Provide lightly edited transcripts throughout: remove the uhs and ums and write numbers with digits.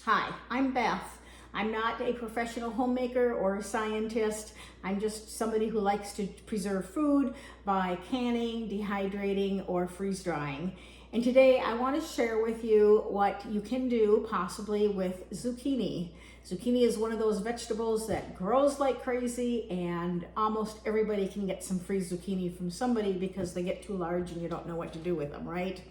Hi, I'm Beth. I'm not a professional homemaker or a scientist. I'm just somebody who likes to preserve food by canning, dehydrating, or freeze drying. And today I want to share with you what you can do possibly with zucchini. Zucchini is one of those vegetables that grows like crazy, and almost everybody can get some free zucchini from somebody because they get too large and you don't know what to do with them, right?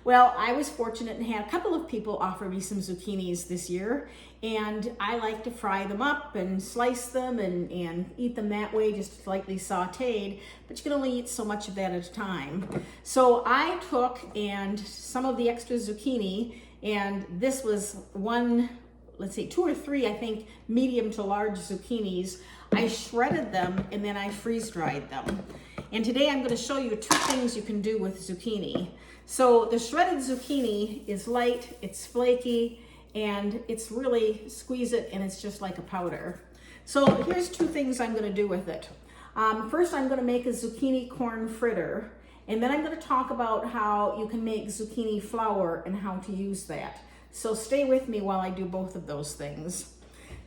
Well, I was fortunate and had a couple of people offer me some zucchinis this year, and I like to fry them up and slice them and eat them that way, just slightly sauteed, but you can only eat so much of that at a time. So I took some of the extra zucchini, and this was two or three, I think, medium to large zucchinis. I shredded them and then I freeze dried them. And today I'm going to show you two things you can do with zucchini. So the shredded zucchini is light, it's flaky, and it's really, squeeze it and it's just like a powder. So here's two things I'm going to do with it. First, I'm going to make a zucchini corn fritter, and then I'm going to talk about how you can make zucchini flour and how to use that. So stay with me while I do both of those things.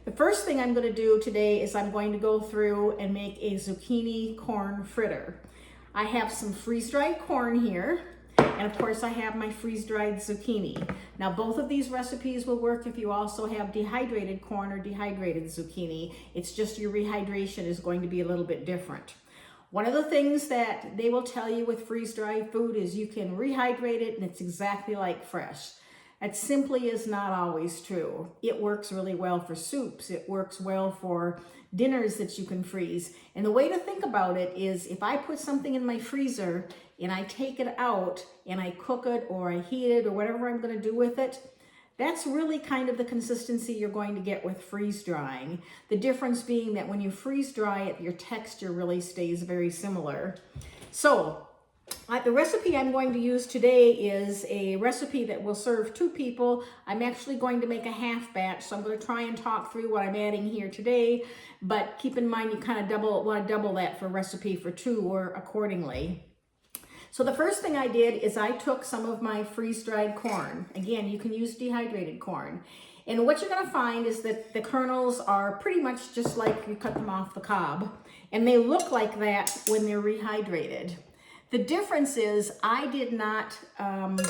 The first thing I'm going to do today is I'm going to go through and make a zucchini corn fritter. I have some freeze-dried corn here, and of course I have my freeze-dried zucchini. Now both of these recipes will work if you also have dehydrated corn or dehydrated zucchini. It's just your rehydration is going to be a little bit different. One of the things that they will tell you with freeze-dried food is you can rehydrate it and it's exactly like fresh. That simply is not always true. It works really well for soups. It works well for dinners that you can freeze. And the way to think about it is if I put something in my freezer and I take it out and I cook it or I heat it or whatever I'm going to do with it, that's really kind of the consistency you're going to get with freeze drying. The difference being that when you freeze dry it, your texture really stays very similar. So the recipe I'm going to use today is a recipe that will serve two people. I'm actually going to make a half batch, so I'm going to try and talk through what I'm adding here today, but keep in mind you kind of want to double that for recipe for two or accordingly. So the first thing I did is I took some of my freeze-dried corn. Again, you can use dehydrated corn. And what you're going to find is that the kernels are pretty much just like you cut them off the cob, and they look like that when they're rehydrated. The difference is I did not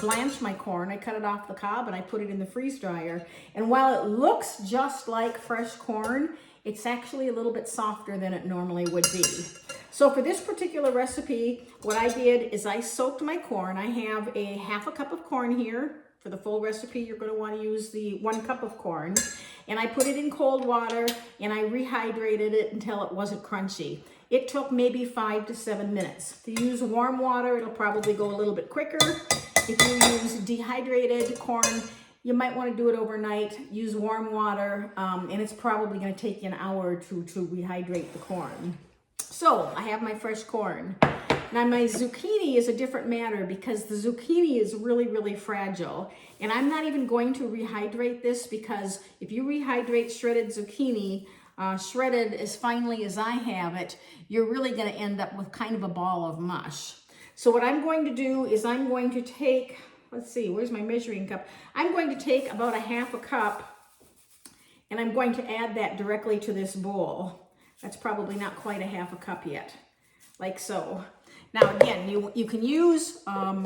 blanch my corn. I cut it off the cob and I put it in the freeze dryer. And while it looks just like fresh corn, it's actually a little bit softer than it normally would be. So for this particular recipe, what I did is I soaked my corn. I have a half a cup of corn here. For the full recipe, you're going to want to use the 1 cup of corn. And I put it in cold water and I rehydrated it until it wasn't crunchy. It took maybe 5 to 7 minutes. If you use warm water, it'll probably go a little bit quicker. If you use dehydrated corn, you might want to do it overnight. Use warm water, and it's probably going to take you an hour or two to rehydrate the corn. So I have my fresh corn. Now my zucchini is a different matter because the zucchini is really, really fragile. And I'm not even going to rehydrate this because if you rehydrate shredded zucchini, shredded as finely as I have it, you're really going to end up with kind of a ball of mush. So what I'm going to do is I'm going to take, let's see, where's my measuring cup? I'm going to take about a half a cup and I'm going to add that directly to this bowl. That's probably not quite a half a cup yet, like so. Now again, you can use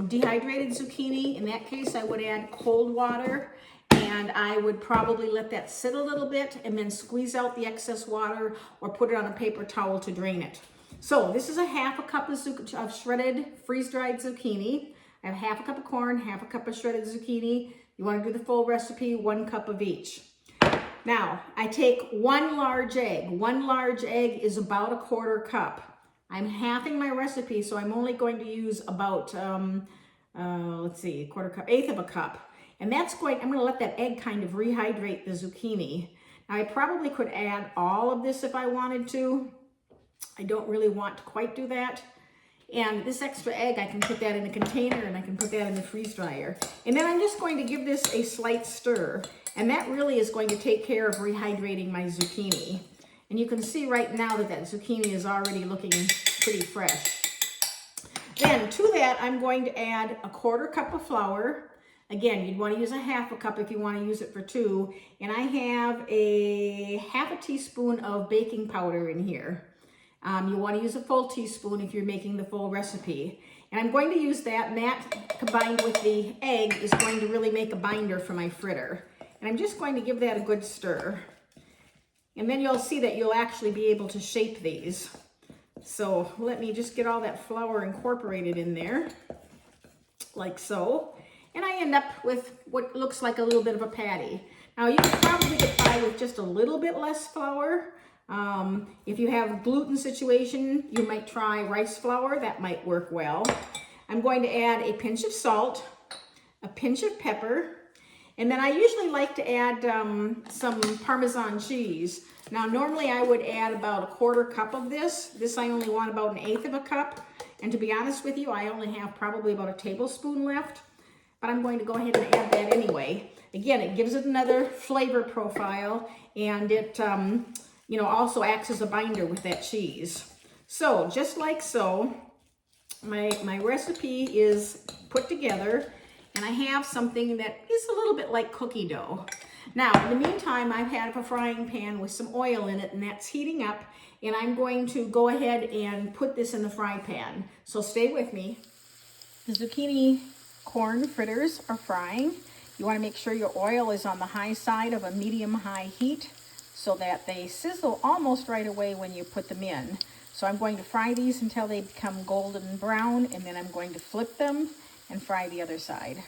dehydrated zucchini. In that case, I would add cold water. And I would probably let that sit a little bit and then squeeze out the excess water or put it on a paper towel to drain it. So this is a half a cup of shredded freeze-dried zucchini. I have half a cup of corn, half a cup of shredded zucchini. You want to do the full recipe, 1 cup of each. Now, I take 1 large egg. 1 large egg is about a 1/4 cup. I'm halving my recipe, so I'm only going to use about, a 1/4 cup, 1/8 of a cup. And I'm going to let that egg kind of rehydrate the zucchini. Now I probably could add all of this if I wanted to. I don't really want to quite do that. And this extra egg, I can put that in a container and I can put that in the freeze dryer. And then I'm just going to give this a slight stir. And that really is going to take care of rehydrating my zucchini. And you can see right now that zucchini is already looking pretty fresh. Then to that, I'm going to add a 1/4 cup of flour. Again, you'd want to use a half a cup if you want to use it for 2. And I have a half a teaspoon of baking powder in here. You want to use a full teaspoon if you're making the full recipe. And I'm going to use that, and that combined with the egg is going to really make a binder for my fritter. And I'm just going to give that a good stir. And then you'll see that you'll actually be able to shape these. So let me just get all that flour incorporated in there, like so. And I end up with what looks like a little bit of a patty. Now you can probably get by with just a little bit less flour. If you have a gluten situation, you might try rice flour. That might work well. I'm going to add a pinch of salt, a pinch of pepper, and then I usually like to add some Parmesan cheese. Now normally I would add about 1/4 cup of this. This I only want about 1/8 of a cup. And to be honest with you, I only have probably about a tablespoon left. But I'm going to go ahead and add that anyway. Again, it gives it another flavor profile, and it also acts as a binder with that cheese. So just like so, my recipe is put together, and I have something that is a little bit like cookie dough. Now, in the meantime, I've had a frying pan with some oil in it, and that's heating up, and I'm going to go ahead and put this in the fry pan. So stay with me. The zucchini corn fritters are frying. You want to make sure your oil is on the high side of a medium-high heat so that they sizzle almost right away when you put them in. So I'm going to fry these until they become golden brown, and then I'm going to flip them and fry the other side.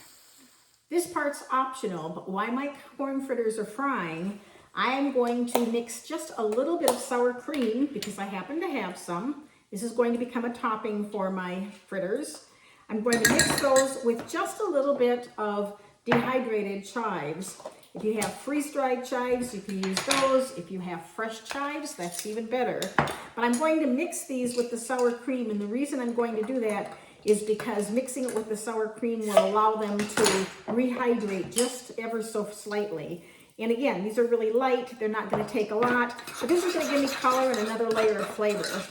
This part's optional, but while my corn fritters are frying, I am going to mix just a little bit of sour cream because I happen to have some. This is going to become a topping for my fritters. I'm going to mix those with just a little bit of dehydrated chives. If you have freeze-dried chives, you can use those. If you have fresh chives, that's even better. But I'm going to mix these with the sour cream, and the reason I'm going to do that is because mixing it with the sour cream will allow them to rehydrate just ever so slightly. And again, these are really light. They're not going to take a lot, but this is going to give me color and another layer of flavor.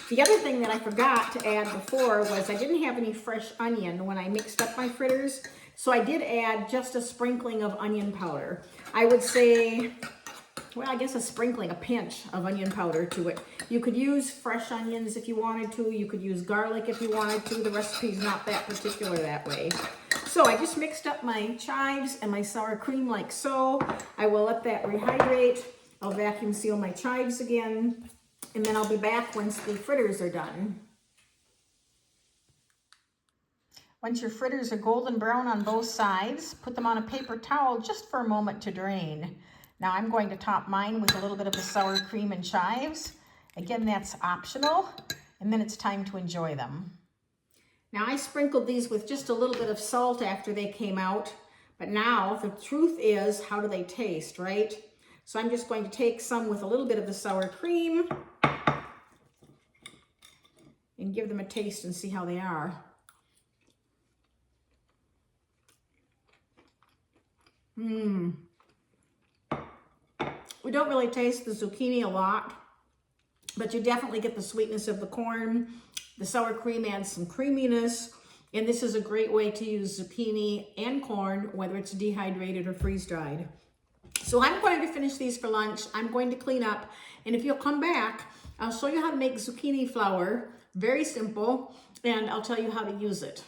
The other thing that I forgot to add before was I didn't have any fresh onion when I mixed up my fritters, so I did add just a sprinkling of onion powder. I would say, well, I guess a pinch of onion powder to it. You could use fresh onions if you wanted to. You could use garlic if you wanted to. The recipe's not that particular that way. So I just mixed up my chives and my sour cream like so. I will let that rehydrate. I'll vacuum seal my chives again, and then I'll be back once the fritters are done. Once your fritters are golden brown on both sides, put them on a paper towel just for a moment to drain. Now I'm going to top mine with a little bit of the sour cream and chives. Again, that's optional, and then it's time to enjoy them. Now I sprinkled these with just a little bit of salt after they came out, but now the truth is, how do they taste, right? So I'm just going to take some with a little bit of the sour cream and give them a taste and see how they are. We don't really taste the zucchini a lot, but you definitely get the sweetness of the corn. The sour cream adds some creaminess, and this is a great way to use zucchini and corn, whether it's dehydrated or freeze-dried. So I'm going to finish these for lunch. I'm going to clean up, and if you'll come back, I'll show you how to make zucchini flour. Very simple, and I'll tell you how to use it.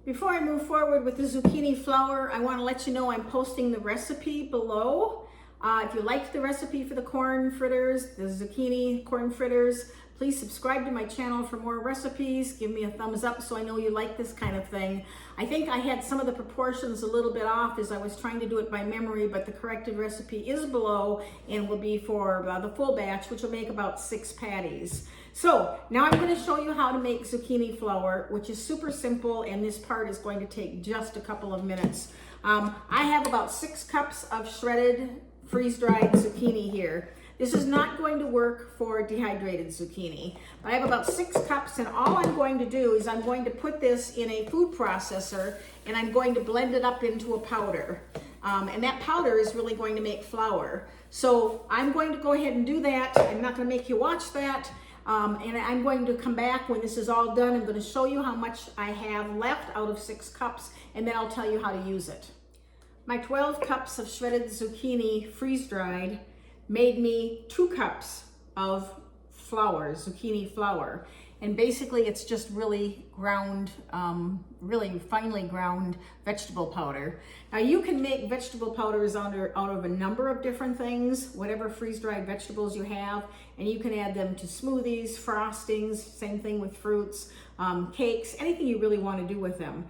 Before I move forward with the zucchini flour, I want to let you know I'm posting the recipe below. If you liked the recipe for the corn fritters, the zucchini corn fritters, please subscribe to my channel for more recipes. Give me a thumbs up so I know you like this kind of thing. I think I had some of the proportions a little bit off as I was trying to do it by memory, but the corrected recipe is below and will be for the full batch, which will make about 6 patties. So now I'm going to show you how to make zucchini flour, which is super simple, and this part is going to take just a couple of minutes. I have about 6 cups of shredded freeze-dried zucchini here. This is not going to work for dehydrated zucchini, but I have about 6 cups, and all I'm going to do is I'm going to put this in a food processor, and I'm going to blend it up into a powder. And that powder is really going to make flour. So I'm going to go ahead and do that. I'm not going to make you watch that. And I'm going to come back when this is all done. I'm going to show you how much I have left out of 6 cups, and then I'll tell you how to use it. My 12 cups of shredded zucchini freeze-dried made me 2 cups of flour, zucchini flour. And basically it's just really ground, really finely ground vegetable powder. Now you can make vegetable powders out of a number of different things, whatever freeze-dried vegetables you have, and you can add them to smoothies, frostings, same thing with fruits, cakes, anything you really want to do with them.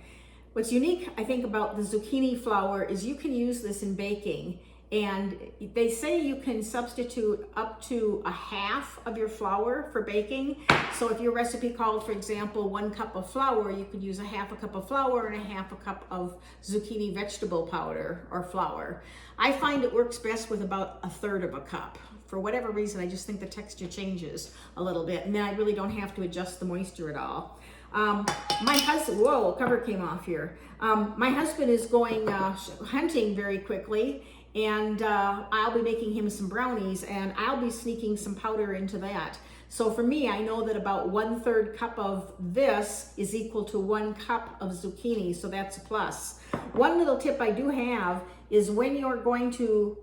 What's unique, I think, about the zucchini flour is you can use this in baking. And they say you can substitute up to a half of your flour for baking. So if your recipe called, for example, 1 cup of flour, you could use a half a cup of flour and a half a cup of zucchini vegetable powder or flour. I find it works best with about 1/3 of a cup. For whatever reason, I just think the texture changes a little bit, and then I really don't have to adjust the moisture at all. My husband, whoa, cover came off here. My husband is going hunting very quickly, and I'll be making him some brownies, and I'll be sneaking some powder into that. So for me, I know that about 1/3 cup of this is equal to 1 cup of zucchini, so that's a plus. One little tip I do have is when you're going to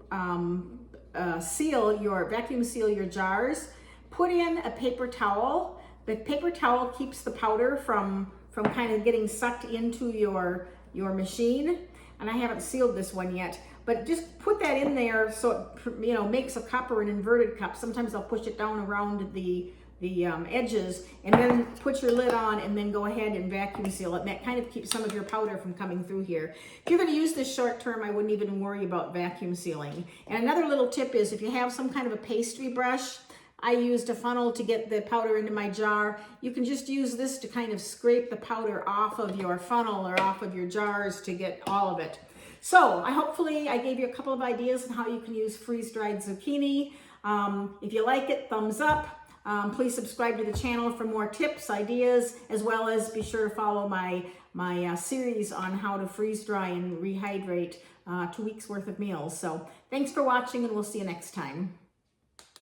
vacuum seal your jars, put in a paper towel. The paper towel keeps the powder from kind of getting sucked into your machine. And I haven't sealed this one yet, but just put that in there so it makes a cup or an inverted cup. Sometimes I'll push it down around the edges, and then put your lid on, and then go ahead and vacuum seal it. And that kind of keeps some of your powder from coming through here. If you're going to use this short term, I wouldn't even worry about vacuum sealing. And another little tip is if you have some kind of a pastry brush, I used a funnel to get the powder into my jar. You can just use this to kind of scrape the powder off of your funnel or off of your jars to get all of it. So hopefully I gave you a couple of ideas on how you can use freeze-dried zucchini. If you like it, thumbs up. Please subscribe to the channel for more tips, ideas, as well as be sure to follow my series on how to freeze-dry and rehydrate 2 weeks worth of meals. So thanks for watching, and we'll see you next time.